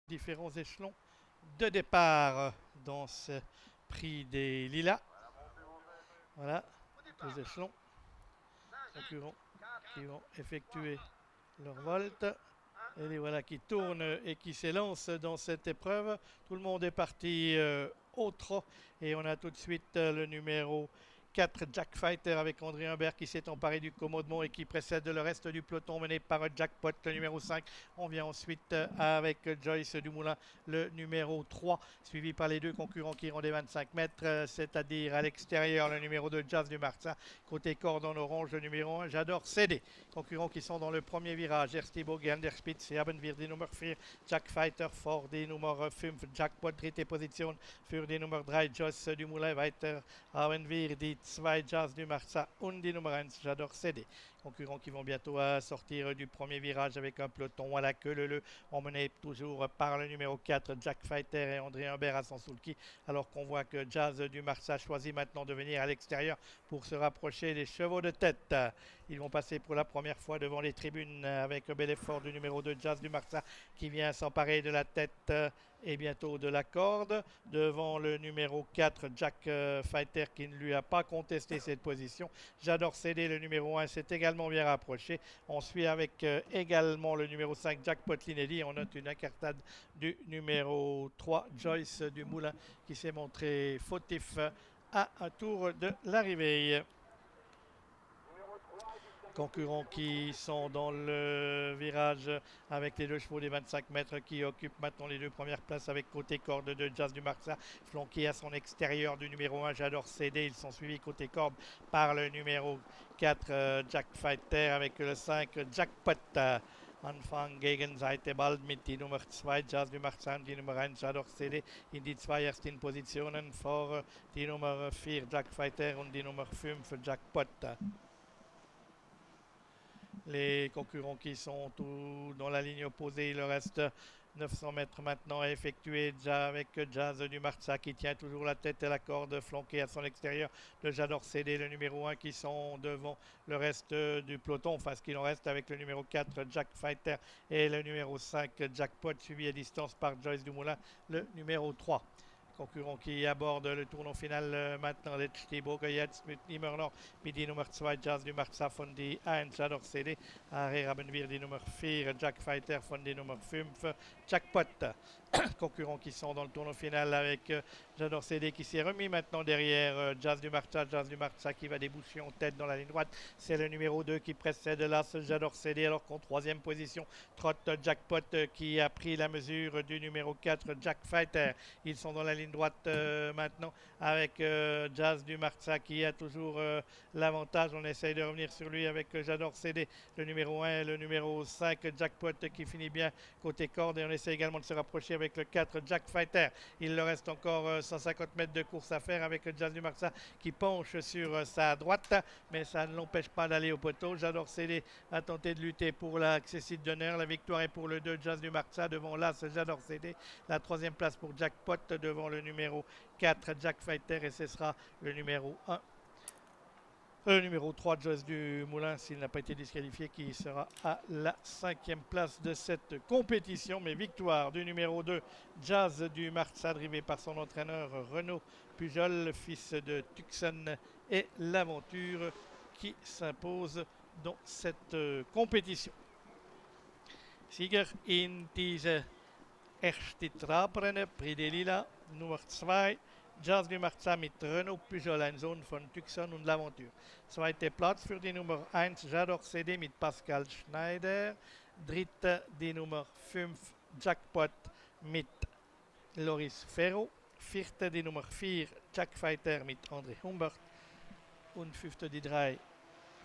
Différents échelons de départ dans ce prix des Lilas. Voilà, les échelons concurrents qui vont effectuer leur volte. Et les voilà qui tournent et qui s'élancent dans cette épreuve. Tout le monde est parti au trot. Et on a tout de suite le numéro 4, Jack Fighter, avec André Humbert qui s'est emparé du commodement et qui précède le reste du peloton mené par Jackpot, le numéro 5. On vient ensuite avec Joyce Dumoulin, le numéro 3, suivi par les deux concurrents qui rendent 25 mètres, c'est-à-dire à l'extérieur le numéro 2, Jazz du Martin, côté corde en orange, le numéro 1, J'adore céder. Concurrents qui sont dans le premier virage, Erstibo, Ganderspitz, Abenvir, die Nummer 4, Jack Fighter vor die Nummer 5, Jackpot, dritte Position für die Nummer 3, Joyce Dumoulin, weiter haben wir die 2, Jazz du Marza und die Nummer 1, J'adore céder. Concurrents qui vont bientôt sortir du premier virage avec un peloton à la queue leu, emmené toujours par le numéro 4, Jack Fighter et André Humbert à son sulky, alors qu'on voit que Jazz du Marza choisit maintenant de venir à l'extérieur pour se rapprocher des chevaux de tête. Ils vont passer pour la première fois devant les tribunes avec un bel effort du numéro 2, Jazz du Marza, qui vient s'emparer de la tête et bientôt de la corde, devant le numéro 4, Jack Fighter, qui ne lui a pas contesté cette position. J'adore céder, le numéro 1 s'est également bien rapproché. On suit avec également le numéro 5, Jackpot Linelli. On note une incartade du numéro 3, Joyce Dumoulin, qui s'est montré fautif à un tour de l'arrivée. Concurrents qui sont dans le virage avec les deux chevaux des 25 mètres qui occupent maintenant les deux premières places avec côté corde de Jazz du Marsa, flanqué à son extérieur du numéro 1, J'adore céder. Ils sont suivis côté corde par le numéro 4, Jack Fighter, avec le 5, Jackpot. Anfang Gegenseite bald mit die Nummer 2, Jazz du Marsan, die Nummer 1, J'adore céder, in die zwei ersten Positionen vor die Nummer 4, Jack Fighter, und die Nummer 5, Jackpot. Les concurrents qui sont tout dans la ligne opposée, il reste 900 mètres maintenant à effectuer, déjà avec Jazz du Marza qui tient toujours la tête et la corde, flanqué à son extérieur de J'adore céder, le numéro 1, qui sont devant le reste du peloton, enfin ce qu'il en reste, avec le numéro 4, Jack Fighter, et le numéro 5, Jackpot, suivi à distance par Joyce Dumoulin, le numéro 3. Concurrent qui aborde le tournoi final maintenant, letzte Bogen jetzt mit immer mit die Nummer 2, Jazz du Marza von die 1, J'adore céder. Arrière haben wir die Nummer 4, Jack Fighter von die Nummer 5, Jackpot. Concurrents qui sont dans le tournoi final avec J'adore céder qui s'est remis maintenant derrière Jazz du Marza qui va déboucher en tête dans la ligne droite. C'est le numéro 2 qui précède là ce J'adore céder, alors qu'en troisième position trotte Jackpot qui a pris la mesure du numéro 4, Jack Fighter. Ils sont dans la ligne droite maintenant avec Jazz du Marza qui a toujours l'avantage. On essaye de revenir sur lui avec J'adore céder, le numéro 1 et le numéro 5, Jackpot, qui finit bien côté corde, et on essaie également de se rapprocher avec le 4, Jack Fighter. Il leur reste encore 150 mètres de course à faire avec Jazz du Marza qui penche sur sa droite, mais ça ne l'empêche pas d'aller au poteau. J'adore céder a tenté de lutter pour l'accessible d'honneur. La victoire est pour le 2, Jazz du Marza, devant l'As J'adore céder. La troisième place pour Jackpot devant le numéro 4, Jack Fighter, et ce sera le numéro 1. Le numéro 3, Joyce Dumoulin, s'il n'a pas été disqualifié, qui sera à la 5e place de cette compétition. Mais victoire du numéro 2, Jazz du Marza, drivé par son entraîneur Renaud Pujol, fils de Tucson et l'Aventure, qui s'impose dans cette compétition. Sieger in diese erste Trabrennen, Prix des Lilas, Nummer 2, Jazz du Marza mit Renaud Pujol, ein Sohn von Tucson und l'Aventure. Zweiter Platz für die Nummer 1, J'adore céder mit Pascal Schneider. Dritte die Nummer 5, Jackpot mit Loris Ferro. Vierte die Nummer 4, Jack Fighter mit André Humbert. Und fünfte die 3,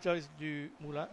Joyce Dumoulin